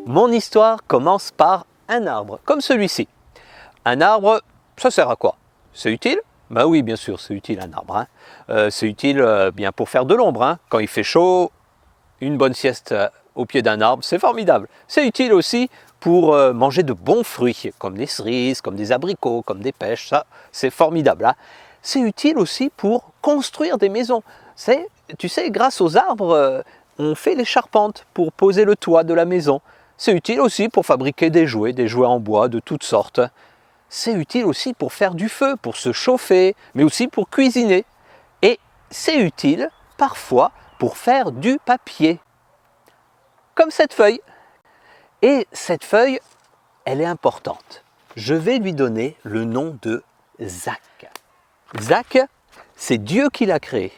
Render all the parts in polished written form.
Mon histoire commence par un arbre, comme celui-ci. Un arbre, ça sert à quoi? C'est utile? Ben oui, bien sûr, c'est utile un arbre. C'est utile bien pour faire de l'ombre. Quand il fait chaud, une bonne sieste au pied d'un arbre, c'est formidable. C'est utile aussi pour manger de bons fruits, comme des cerises, comme des abricots, comme des pêches, ça c'est formidable. C'est utile aussi pour construire des maisons. Tu sais, grâce aux arbres, on fait les charpentes pour poser le toit de la maison. C'est utile aussi pour fabriquer des jouets en bois de toutes sortes. C'est utile aussi pour faire du feu, pour se chauffer, mais aussi pour cuisiner. Et c'est utile parfois pour faire du papier, comme cette feuille. Et cette feuille, elle est importante. Je vais lui donner le nom de Zach. Zach, c'est Dieu qui l'a créé.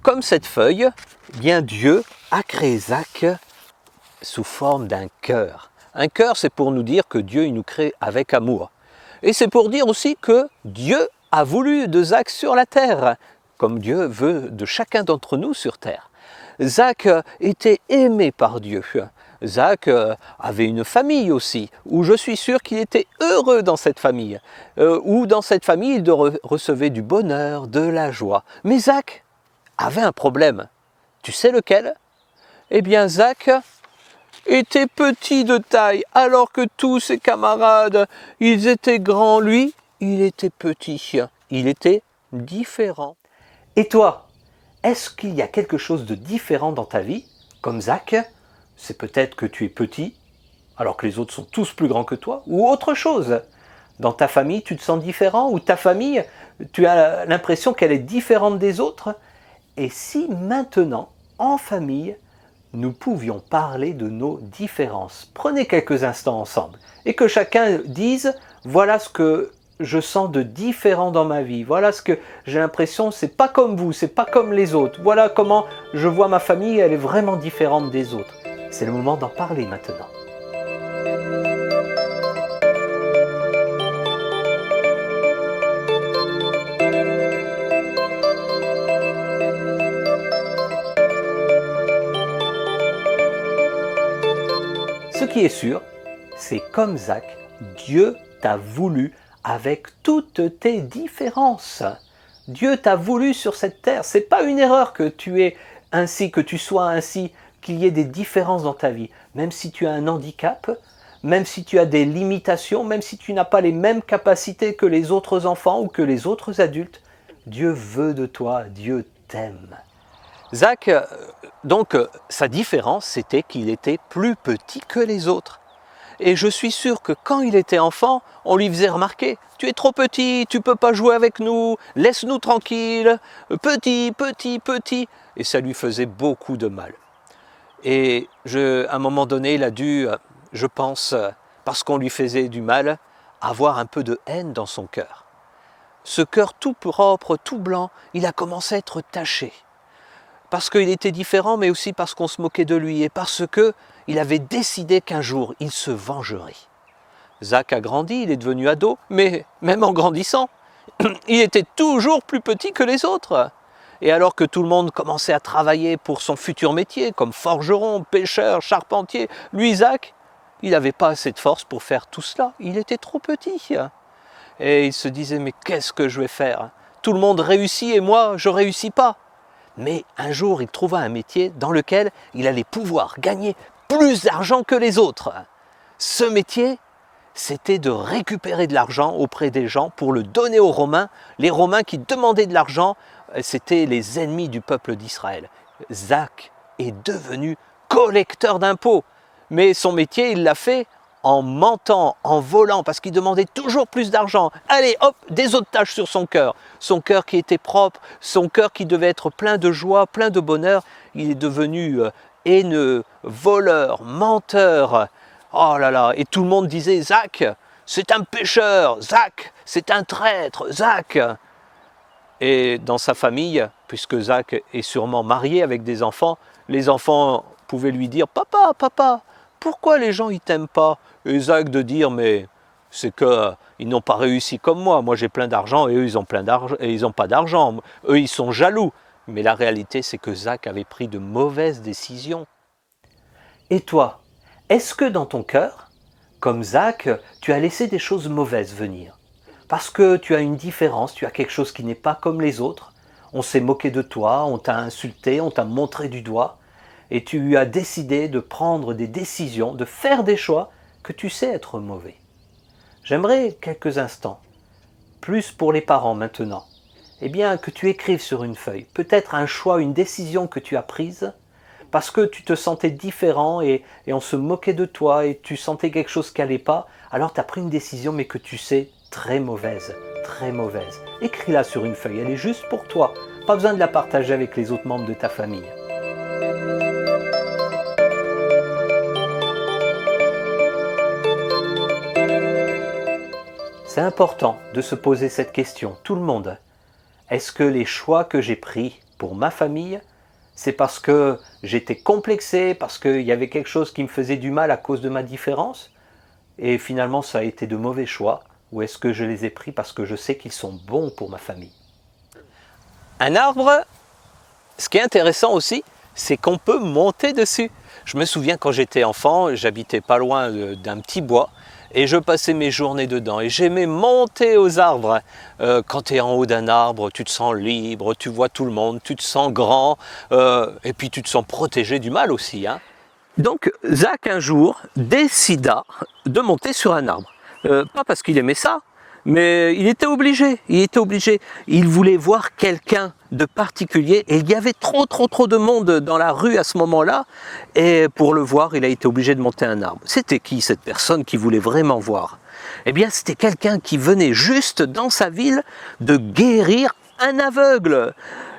Comme cette feuille, bien Dieu a créé Zach sous forme d'un cœur. Un cœur, c'est pour nous dire que Dieu il nous crée avec amour. Et c'est pour dire aussi que Dieu a voulu de Zach sur la terre, comme Dieu veut de chacun d'entre nous sur terre. Zach était aimé par Dieu. Zach avait une famille aussi, où je suis sûr qu'il était heureux dans cette famille, où dans cette famille il recevait du bonheur, de la joie. Mais Zach avait un problème. Tu sais lequel? Eh bien Zach était petit de taille, alors que tous ses camarades, ils étaient grands. Lui, il était petit, il était différent. Et toi, est-ce qu'il y a quelque chose de différent dans ta vie? Comme Zach, c'est peut-être que tu es petit, alors que les autres sont tous plus grands que toi, ou autre chose. Dans ta famille, tu te sens différent, ou ta famille, tu as l'impression qu'elle est différente des autres. Et si maintenant, en famille, nous pouvions parler de nos différences. Prenez quelques instants ensemble et que chacun dise « Voilà ce que je sens de différent dans ma vie. Voilà ce que j'ai l'impression, c'est pas comme vous, c'est pas comme les autres. Voilà comment je vois ma famille, elle est vraiment différente des autres. » C'est le moment d'en parler maintenant. Ce qui est sûr, c'est comme Zach, Dieu t'a voulu avec toutes tes différences. Dieu t'a voulu sur cette terre. C'est pas une erreur que tu es ainsi, que tu sois ainsi, qu'il y ait des différences dans ta vie. Même si tu as un handicap, même si tu as des limitations, même si tu n'as pas les mêmes capacités que les autres enfants ou que les autres adultes, Dieu veut de toi, Dieu t'aime. Zach, donc, sa différence, c'était qu'il était plus petit que les autres. Et je suis sûr que quand il était enfant, on lui faisait remarquer « Tu es trop petit, tu ne peux pas jouer avec nous, laisse-nous tranquille, petit, petit, petit ». Et ça lui faisait beaucoup de mal. Et à un moment donné, il a dû, je pense, parce qu'on lui faisait du mal, avoir un peu de haine dans son cœur. Ce cœur tout propre, tout blanc, il a commencé à être taché. Parce qu'il était différent, mais aussi parce qu'on se moquait de lui et parce qu'il avait décidé qu'un jour, il se vengerait. Zach a grandi, il est devenu ado, mais même en grandissant, il était toujours plus petit que les autres. Et alors que tout le monde commençait à travailler pour son futur métier, comme forgeron, pêcheur, charpentier, lui, Zach, il n'avait pas assez de force pour faire tout cela. Il était trop petit. Et il se disait, mais qu'est-ce que je vais faire? Tout le monde réussit et moi, je ne réussis pas. Mais un jour, il trouva un métier dans lequel il allait pouvoir gagner plus d'argent que les autres. Ce métier, c'était de récupérer de l'argent auprès des gens pour le donner aux Romains. Les Romains qui demandaient de l'argent, c'était les ennemis du peuple d'Israël. Zach est devenu collecteur d'impôts. Mais son métier, il l'a fait en mentant, en volant, parce qu'il demandait toujours plus d'argent. Allez, hop, des autres tâches sur son cœur qui était propre, son cœur qui devait être plein de joie, plein de bonheur. Il est devenu haineux, voleur, menteur. Oh là là, et tout le monde disait, Zach, c'est un pécheur, Zach, c'est un traître, Zach. Et dans sa famille, puisque Zach est sûrement marié avec des enfants, les enfants pouvaient lui dire « Papa, papa, pourquoi les gens ils t'aiment pas ?» Et Zach de dire « Mais c'est qu'ils n'ont pas réussi comme moi j'ai plein d'argent et eux ils ont plein d'argent et ils n'ont pas d'argent, eux ils sont jaloux. » Mais la réalité c'est que Zach avait pris de mauvaises décisions. Et toi, est-ce que dans ton cœur, comme Zach, tu as laissé des choses mauvaises venir? Parce que tu as une différence, tu as quelque chose qui n'est pas comme les autres, on s'est moqué de toi, on t'a insulté, on t'a montré du doigt, et tu as décidé de prendre des décisions, de faire des choix que tu sais être mauvais. J'aimerais quelques instants, plus pour les parents maintenant, eh bien que tu écrives sur une feuille, peut-être un choix, une décision que tu as prise, parce que tu te sentais différent et on se moquait de toi et tu sentais quelque chose qui n'allait pas, alors tu as pris une décision mais que tu sais très mauvaise, très mauvaise. Écris-la sur une feuille, elle est juste pour toi, pas besoin de la partager avec les autres membres de ta famille. C'est important de se poser cette question, tout le monde. Est-ce que les choix que j'ai pris pour ma famille, c'est parce que j'étais complexé, parce qu'il y avait quelque chose qui me faisait du mal à cause de ma différence, et finalement ça a été de mauvais choix, ou est-ce que je les ai pris parce que je sais qu'ils sont bons pour ma famille? Un arbre, ce qui est intéressant aussi, c'est qu'on peut monter dessus. Je me souviens quand j'étais enfant, j'habitais pas loin d'un petit bois, et je passais mes journées dedans et j'aimais monter aux arbres. Quand tu es en haut d'un arbre, tu te sens libre, tu vois tout le monde, tu te sens grand et puis tu te sens protégé du mal aussi. Hein. Donc Zach un jour décida de monter sur un arbre. Pas parce qu'il aimait ça, mais il était obligé. Il voulait voir quelqu'un de particulier et il y avait trop de monde dans la rue à ce moment-là et pour le voir, il a été obligé de monter un arbre. C'était qui cette personne qui voulait vraiment voir? Eh bien, c'était quelqu'un qui venait juste dans sa ville de guérir un aveugle.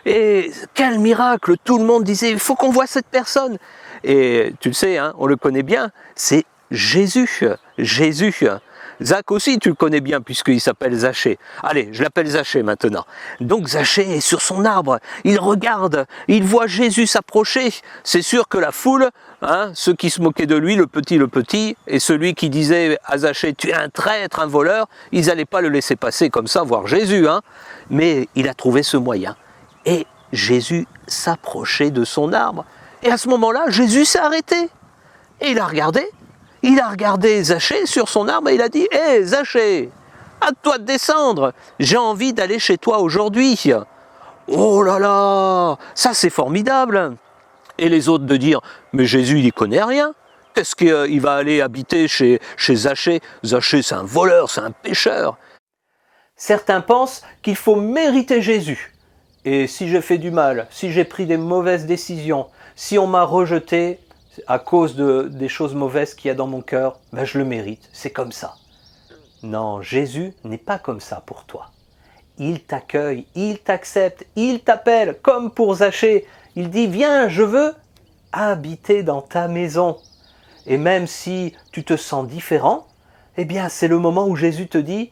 Et quel miracle! Tout le monde disait, il faut qu'on voie cette personne. Et tu le sais, hein, on le connaît bien, c'est Jésus. Zach aussi, tu le connais bien puisqu'il s'appelle Zachée. Allez, je l'appelle Zachée maintenant. Donc Zachée est sur son arbre, il regarde, il voit Jésus s'approcher. C'est sûr que la foule, hein, ceux qui se moquaient de lui, le petit, et celui qui disait à Zachée, tu es un traître, un voleur, ils n'allaient pas le laisser passer comme ça, voir Jésus. Hein. Mais il a trouvé ce moyen. Et Jésus s'approchait de son arbre. Et à ce moment-là, Jésus s'est arrêté. Et il a regardé Zachée sur son arbre et il a dit « Hé Zachée, à toi de descendre, j'ai envie d'aller chez toi aujourd'hui. » Oh là là, ça c'est formidable. Et les autres de dire « Mais Jésus, il n'y connaît rien. Qu'est-ce qu'il va aller habiter chez Zachée? Zachée, c'est un voleur, c'est un pécheur. » Certains pensent qu'il faut mériter Jésus. Et si j'ai fait du mal, si j'ai pris des mauvaises décisions, si on m'a rejeté à cause des choses mauvaises qu'il y a dans mon cœur, ben je le mérite, c'est comme ça. Non, Jésus n'est pas comme ça pour toi. Il t'accueille, il t'accepte, il t'appelle, comme pour Zachée. Il dit, viens, je veux habiter dans ta maison. Et même si tu te sens différent, eh bien c'est le moment où Jésus te dit,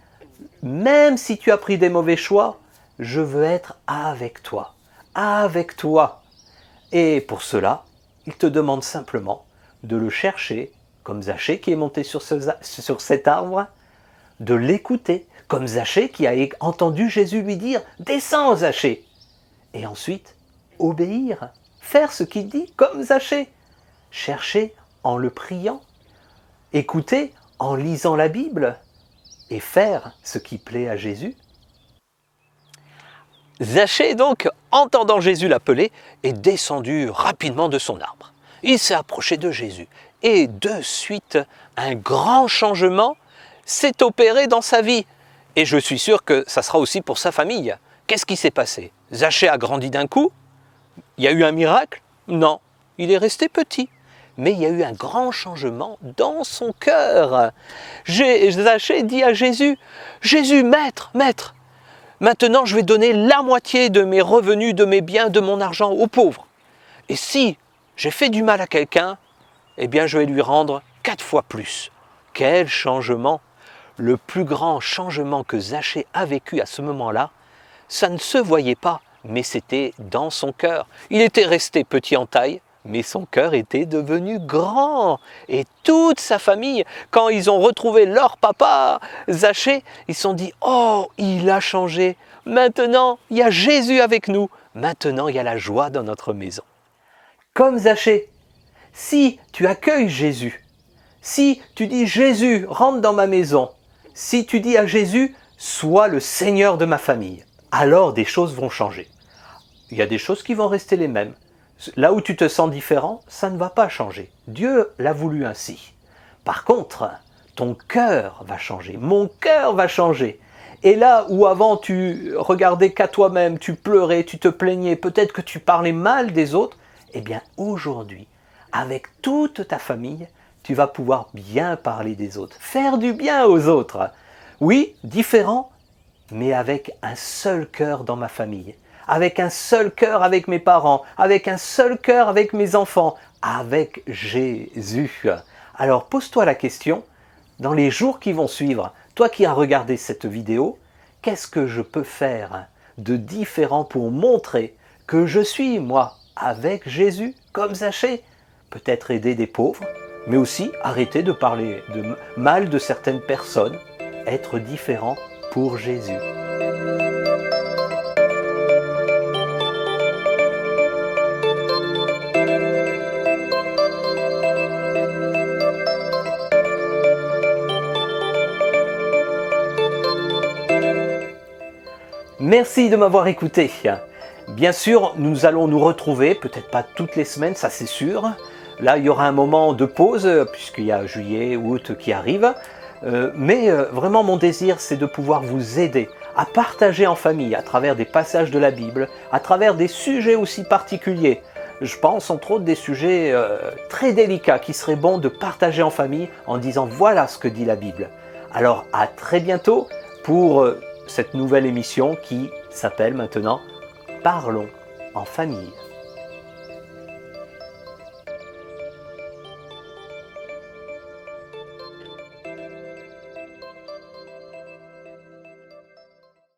même si tu as pris des mauvais choix, je veux être avec toi, avec toi. Et pour cela, il te demande simplement de le chercher, comme Zachée qui est monté sur cet arbre, de l'écouter, comme Zachée qui a entendu Jésus lui dire « Descends, Zachée !» Et ensuite, obéir, faire ce qu'il dit comme Zachée. Chercher en le priant, écouter en lisant la Bible et faire ce qui plaît à Jésus. Zachée, donc, entendant Jésus l'appeler, est descendu rapidement de son arbre. Il s'est approché de Jésus et de suite, un grand changement s'est opéré dans sa vie. Et je suis sûr que ça sera aussi pour sa famille. Qu'est-ce qui s'est passé? Zachée a grandi d'un coup? Il y a eu un miracle? Non, il est resté petit. Mais il y a eu un grand changement dans son cœur. Zachée dit à Jésus, « Jésus, maître, maintenant je vais donner la moitié de mes revenus, de mes biens, de mon argent aux pauvres. Et si j'ai fait du mal à quelqu'un, eh bien je vais lui rendre 4 fois plus. » Quel changement! Le plus grand changement que Zachée a vécu à ce moment-là, Ça ne se voyait pas, mais c'était dans son cœur. Il était resté petit en taille, mais son cœur était devenu grand. Et toute sa famille, quand ils ont retrouvé leur papa, Zachée, ils se sont dit « Oh, il a changé. Maintenant, il y a Jésus avec nous. Maintenant, il y a la joie dans notre maison. » Comme Zachée, si tu accueilles Jésus, si tu dis « Jésus, rentre dans ma maison », si tu dis à Jésus « Sois le Seigneur de ma famille », alors des choses vont changer. Il y a des choses qui vont rester les mêmes. Là où tu te sens différent, ça ne va pas changer. Dieu l'a voulu ainsi. Par contre, ton cœur va changer, mon cœur va changer. Et là où avant tu regardais qu'à toi-même, tu pleurais, tu te plaignais, peut-être que tu parlais mal des autres, eh bien aujourd'hui, avec toute ta famille, tu vas pouvoir bien parler des autres, faire du bien aux autres. Oui, différent, mais avec un seul cœur dans ma famille, avec un seul cœur avec mes parents, avec un seul cœur avec mes enfants, avec Jésus. Alors pose-toi la question, dans les jours qui vont suivre, toi qui as regardé cette vidéo, qu'est-ce que je peux faire de différent pour montrer que je suis, moi, avec Jésus, comme Zachée? Peut-être aider des pauvres, mais aussi arrêter de parler mal de certaines personnes, être différent pour Jésus. Merci de m'avoir écouté. Bien sûr, nous allons nous retrouver, peut-être pas toutes les semaines, ça c'est sûr. Là, il y aura un moment de pause, puisqu'il y a juillet, août qui arrive. Mais vraiment, mon désir, c'est de pouvoir vous aider à partager en famille, à travers des passages de la Bible, à travers des sujets aussi particuliers. Je pense entre autres des sujets très délicats qui seraient bons de partager en famille en disant voilà ce que dit la Bible. Alors à très bientôt pour cette nouvelle émission qui s'appelle maintenant Parlons en famille.